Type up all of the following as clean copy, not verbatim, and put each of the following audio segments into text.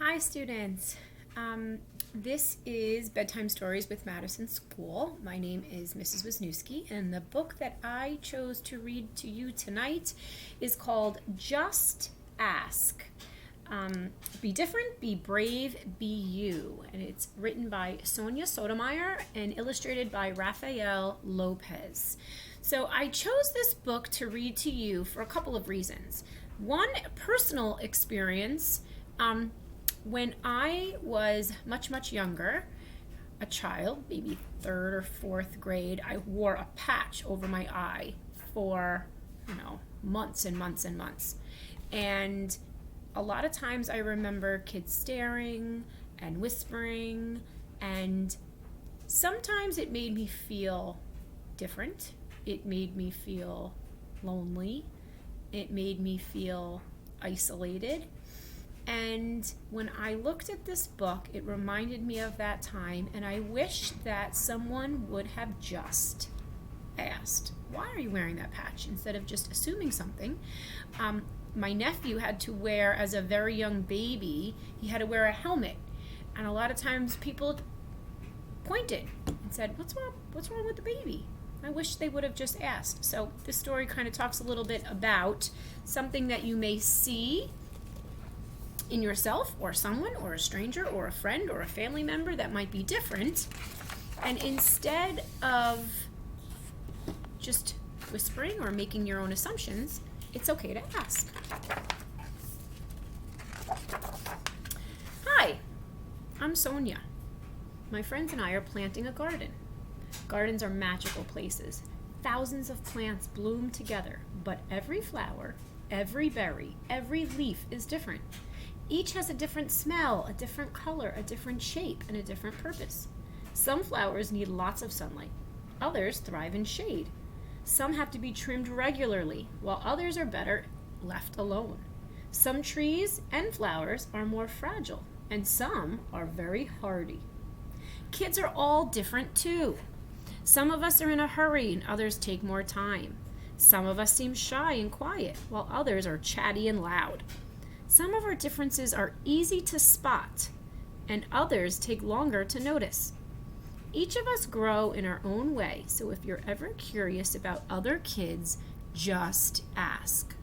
Hi students, this is Bedtime Stories with Madison School. My name is Mrs. Wisniewski, and the book that I chose to read to you tonight is called Just Ask. Be different, be brave, be you. And it's written by Sonia Sotomayor and illustrated by Rafael Lopez. So I chose this book to read to you for a couple of reasons. One, personal experience. When I was much younger, a child, maybe third or fourth grade, I wore a patch over my eye for, months and months and months. And a lot of times I remember kids staring and whispering, and sometimes it made me feel different. It made me feel lonely. It made me feel isolated. And when I looked at this book, it reminded me of that time, and I wish that someone would have just asked, why are you wearing that patch? Instead of just assuming something. My nephew had to wear, as a very young baby, he had to wear a helmet. And a lot of times people pointed and said, what's wrong with the baby? I wish they would have just asked. So this story kind of talks a little bit about something that you may see in yourself or someone or a stranger or a friend or a family member that might be different, and instead of just whispering or making your own assumptions, it's okay to ask. Hi, I'm Sonia. My friends and I are planting a garden. Gardens are magical places. Thousands of plants bloom together, but every flower, every berry, every leaf is different. Each has a different smell, a different color, a different shape, and a different purpose. Some flowers need lots of sunlight. Others thrive in shade. Some have to be trimmed regularly, while others are better left alone. Some trees and flowers are more fragile, and some are very hardy. Kids are all different too. Some of us are in a hurry and others take more time. Some of us seem shy and quiet, while others are chatty and loud. Some of our differences are easy to spot, and others take longer to notice. Each of us grow in our own way, so if you're ever curious about other kids, just ask.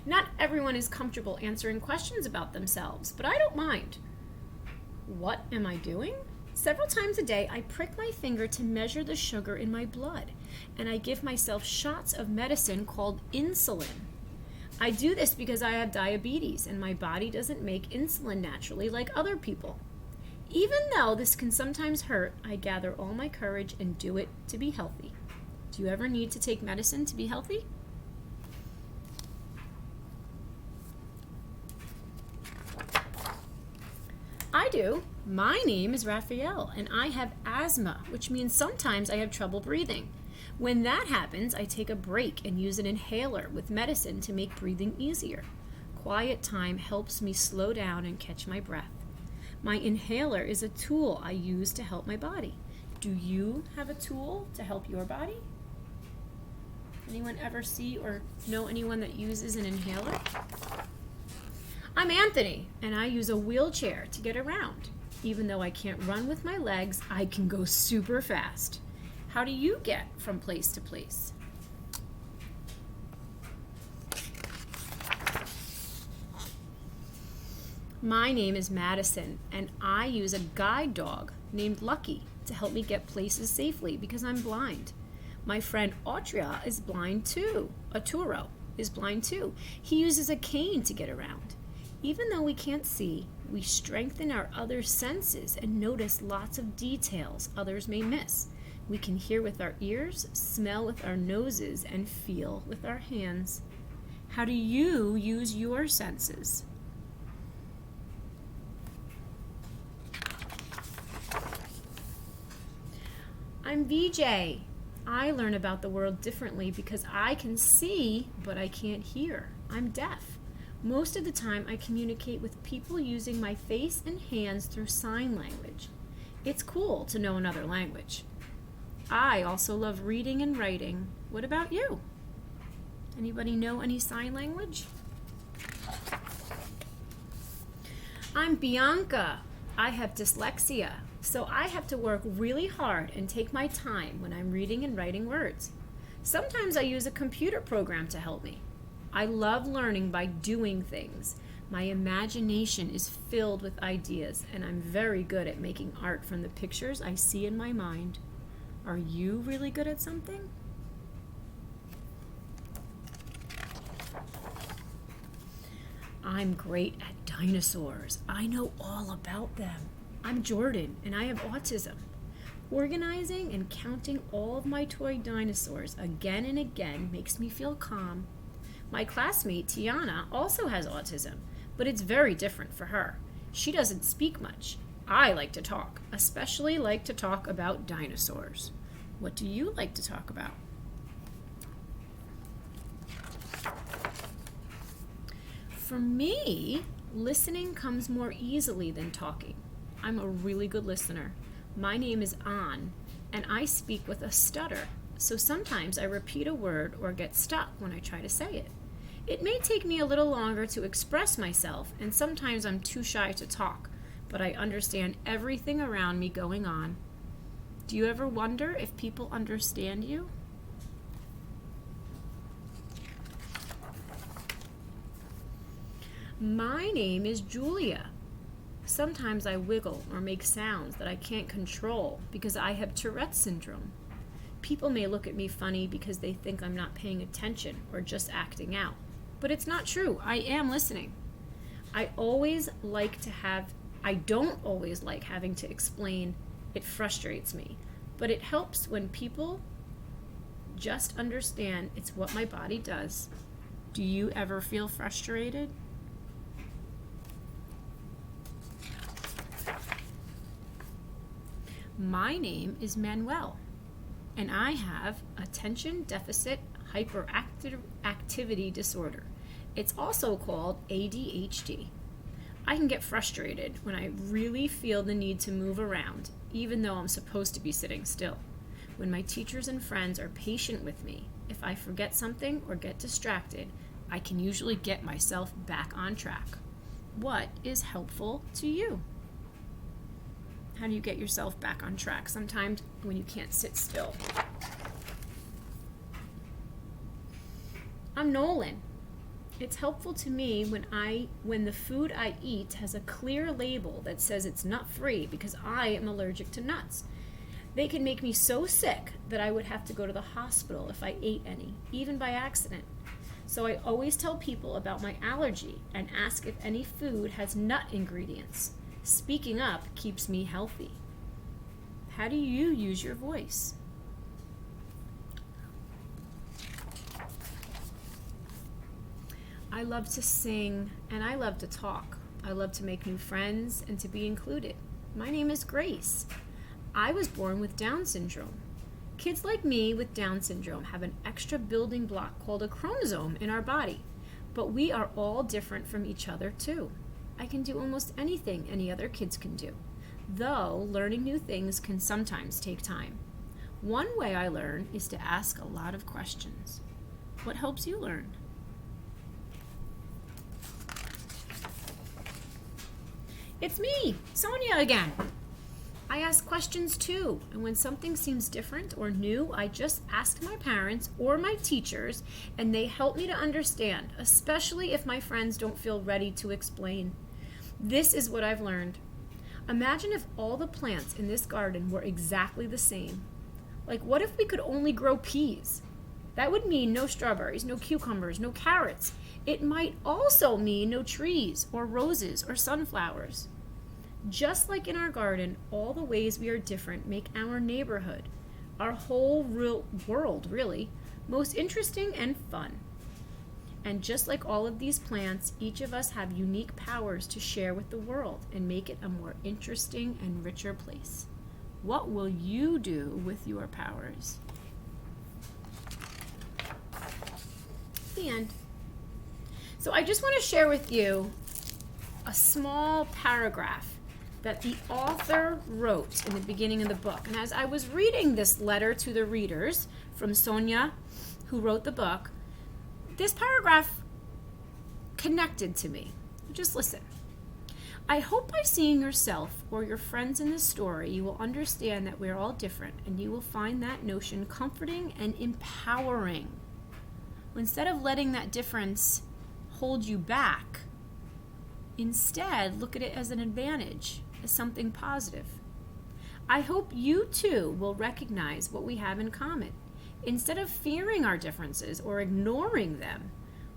Not everyone is comfortable answering questions about themselves, but I don't mind. What am I doing? Several times a day, I prick my finger to measure the sugar in my blood, and I give myself shots of medicine called insulin. I do this because I have diabetes, and my body doesn't make insulin naturally like other people. Even though this can sometimes hurt, I gather all my courage and do it to be healthy. Do you ever need to take medicine to be healthy? I do. My name is Raphael, and I have asthma, which means sometimes I have trouble breathing. When that happens, I take a break and use an inhaler with medicine to make breathing easier. Quiet time helps me slow down and catch my breath. My inhaler is a tool I use to help my body. Do you have a tool to help your body? Anyone ever see or know anyone that uses an inhaler? I'm Anthony, and I use a wheelchair to get around. Even though I can't run with my legs, I can go super fast. How do you get from place to place? My name is Madison, and I use a guide dog named Lucky to help me get places safely because I'm blind. My friend Autria is blind too. Arturo is blind too. He uses a cane to get around. Even though we can't see, we strengthen our other senses and notice lots of details others may miss. We can hear with our ears, smell with our noses, and feel with our hands. How do you use your senses? I'm VJ. I learn about the world differently because I can see, but I can't hear. I'm deaf. Most of the time, I communicate with people using my face and hands through sign language. It's cool to know another language. I also love reading and writing. What about you? Anybody know any sign language? I'm Bianca. I have dyslexia, so I have to work really hard and take my time when I'm reading and writing words. Sometimes I use a computer program to help me. I love learning by doing things. My imagination is filled with ideas, and I'm very good at making art from the pictures I see in my mind. Are you really good at something? I'm great at dinosaurs. I know all about them. I'm Jordan, and I have autism. Organizing and counting all of my toy dinosaurs again and again makes me feel calm. My classmate, Tiana, also has autism, but it's very different for her. She doesn't speak much. I like to talk, especially like to talk about dinosaurs. What do you like to talk about? For me, listening comes more easily than talking. I'm a really good listener. My name is An, and I speak with a stutter, so sometimes I repeat a word or get stuck when I try to say it. It may take me a little longer to express myself, and sometimes I'm too shy to talk, but I understand everything around me going on. Do you ever wonder if people understand you? My name is Julia. Sometimes I wiggle or make sounds that I can't control because I have Tourette's syndrome. People may look at me funny because they think I'm not paying attention or just acting out. But it's not true. I am listening. I don't always like having to explain. It frustrates me. But it helps when people just understand it's what my body does. Do you ever feel frustrated? My name is Manuel, and I have attention deficit hyperactivity disorder. It's also called ADHD. I can get frustrated when I really feel the need to move around, even though I'm supposed to be sitting still. When my teachers and friends are patient with me, if I forget something or get distracted, I can usually get myself back on track. What is helpful to you? How do you get yourself back on track sometimes when you can't sit still? I'm Nolan. It's helpful to me when the food I eat has a clear label that says it's nut-free because I am allergic to nuts. They can make me so sick that I would have to go to the hospital if I ate any, even by accident. So I always tell people about my allergy and ask if any food has nut ingredients. Speaking up keeps me healthy. How do you use your voice? I love to sing and I love to talk. I love to make new friends and to be included. My name is Grace. I was born with Down syndrome. Kids like me with Down syndrome have an extra building block called a chromosome in our body, but we are all different from each other too. I can do almost anything any other kids can do, though learning new things can sometimes take time. One way I learn is to ask a lot of questions. What helps you learn? It's me, Sonia again. I ask questions too, and when something seems different or new, I just ask my parents or my teachers, and they help me to understand, especially if my friends don't feel ready to explain. This is what I've learned. Imagine if all the plants in this garden were exactly the same. Like, what if we could only grow peas? That would mean no strawberries, no cucumbers, no carrots. It might also mean no trees or roses or sunflowers. Just like in our garden, all the ways we are different make our neighborhood, our whole world really, most interesting and fun. And just like all of these plants, each of us have unique powers to share with the world and make it a more interesting and richer place. What will you do with your powers? The end. So I just want to share with you a small paragraph that the author wrote in the beginning of the book. And as I was reading this letter to the readers from Sonia, who wrote the book, this paragraph connected to me. Just listen. I hope by seeing yourself or your friends in this story, you will understand that we're all different, and you will find that notion comforting and empowering. Instead of letting that difference hold you back, instead look at it as an advantage, as something positive. I hope you too will recognize what we have in common. Instead of fearing our differences or ignoring them,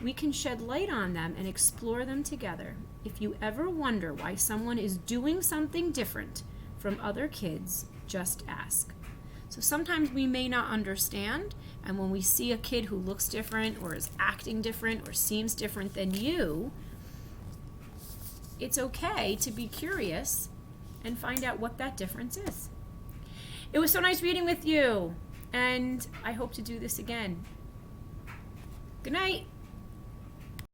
we can shed light on them and explore them together. If you ever wonder why someone is doing something different from other kids, just ask. So sometimes we may not understand, and when we see a kid who looks different or is acting different or seems different than you, it's okay to be curious and find out what that difference is. It was so nice reading with you, and I hope to do this again. Good night.